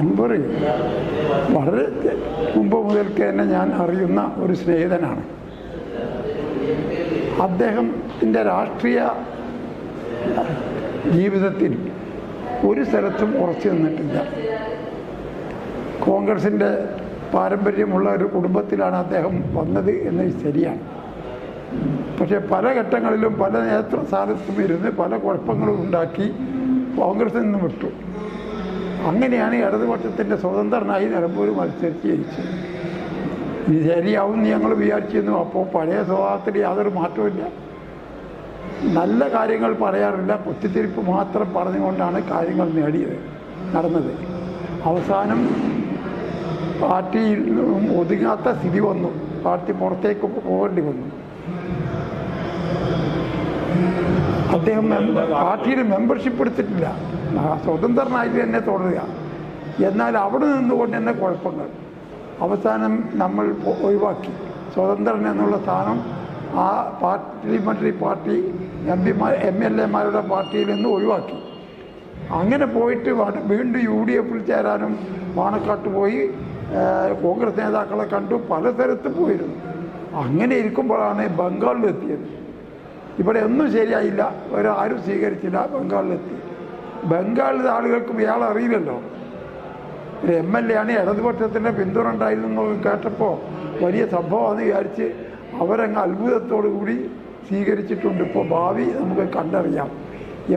അൻവർ വളരെ മുമ്പ് മുതൽക്ക് തന്നെ ഞാൻ അറിയുന്ന ഒരു സ്നേഹിതനാണ്. അദ്ദേഹത്തിൻ്റെ രാഷ്ട്രീയ ജീവിതത്തിൽ ഒരു സ്ഥലത്തും ഉറച്ചു നിന്നിട്ടില്ല. കോൺഗ്രസിൻ്റെ പാരമ്പര്യമുള്ള ഒരു കുടുംബത്തിലാണ് അദ്ദേഹം വന്നത് എന്നത് ശരിയാണ്. പക്ഷേ പല ഘട്ടങ്ങളിലും പല നേതൃസ്ഥാനത്തും ഇരുന്ന് പല കുഴപ്പങ്ങളും ഉണ്ടാക്കി കോൺഗ്രസിൽ നിന്ന് വിട്ടു. അങ്ങനെയാണ് ഇടതുപക്ഷത്തിൻ്റെ സ്വതന്ത്രനായി നിലമ്പൂർ മത്സരിച്ച് ജയിച്ചത്. ഇത് ശരിയാവും ഞങ്ങൾ വിചാരിച്ചിരുന്നു. അപ്പോൾ പഴയ സ്വഭാവത്തിൽ യാതൊരു മാറ്റമില്ല. നല്ല കാര്യങ്ങൾ പറയാറില്ല, കുത്തിത്തിരിപ്പ് മാത്രം പറഞ്ഞുകൊണ്ടാണ് കാര്യങ്ങൾ നടന്നത്. അവസാനം പാർട്ടിയിൽ ഒതുങ്ങാത്ത സ്ഥിതി വന്നു. പാർട്ടി പുറത്തേക്ക് പോകേണ്ടി വന്നു. അദ്ദേഹം പാർട്ടിയിൽ മെമ്പർഷിപ്പ് എടുത്തിട്ടില്ല. സ്വതന്ത്രനായിട്ട് തന്നെ തുടരുക. എന്നാൽ അവിടെ നിന്നുകൊണ്ട് തന്നെ കുഴപ്പങ്ങൾ. അവസാനം നമ്മൾ ഒഴിവാക്കി. സ്വതന്ത്രൻ എന്നുള്ള സ്ഥാനം ആ പാർലമെൻ്ററി പാർട്ടി MLA-മാരുടെ പാർട്ടിയിൽ നിന്ന് ഒഴിവാക്കി. അങ്ങനെ പോയിട്ട് വീണ്ടും UDF ചേരാനും പാണക്കാട്ട് പോയി കോൺഗ്രസ് നേതാക്കളെ കണ്ടു, പല സ്ഥലത്ത് പോയിരുന്നു. അങ്ങനെ ഇരിക്കുമ്പോഴാണ് ബംഗാളിലെത്തിയത്. ഇവിടെ ഒന്നും ശരിയായില്ല, ആരും സ്വീകരിച്ചില്ല. ബംഗാളിലെത്തി. ബംഗാളിലെ ആളുകൾക്ക് ഇയാൾ അറിയില്ലല്ലോ. ഒരു MLA ആണ്, ഇടതുപക്ഷത്തിൻ്റെ പിന്തുണ ഉണ്ടായിരുന്നു കേട്ടപ്പോൾ വലിയ സംഭവമാണെന്ന് വിചാരിച്ച് അവരങ്ങ് അത്ഭുതത്തോടു കൂടി സ്വീകരിച്ചിട്ടുണ്ട്. ഇപ്പോൾ ഭാവി നമുക്ക് കണ്ടറിയാം.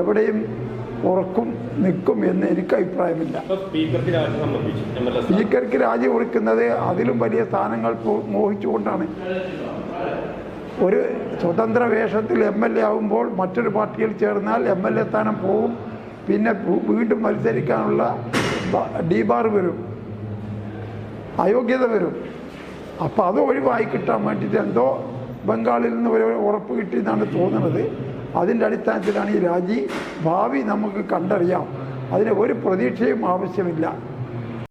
എവിടെയും ഉറക്കും നിൽക്കും എന്ന് എനിക്ക് അഭിപ്രായമില്ല. സ്പീക്കർക്ക് രാജി കൊടുക്കുന്നത് അതിലും വലിയ സ്ഥാനങ്ങൾ മോഹിച്ചുകൊണ്ടാണ്. ഒരു സ്വതന്ത്ര വേഷത്തിൽ MLA ആകുമ്പോൾ മറ്റൊരു പാർട്ടിയിൽ ചേർന്നാൽ MLA സ്ഥാനം പോകും. പിന്നെ വീണ്ടും മത്സരിക്കാനുള്ള ഡീബാർ വരും, അയോഗ്യത വരും. അപ്പോൾ അത് ഒഴിവായി കിട്ടാൻ വേണ്ടിയിട്ട് എന്തോ ബംഗാളിൽ നിന്ന് ഒരു ഉറപ്പ് കിട്ടിയെന്നാണ് തോന്നുന്നത്. അതിൻ്റെ അടിസ്ഥാനത്തിലാണ് ഈ രാജി. ഭാവി നമുക്ക് കണ്ടറിയാം. അതിന് ഒരു പ്രതീക്ഷയും ആവശ്യമില്ല.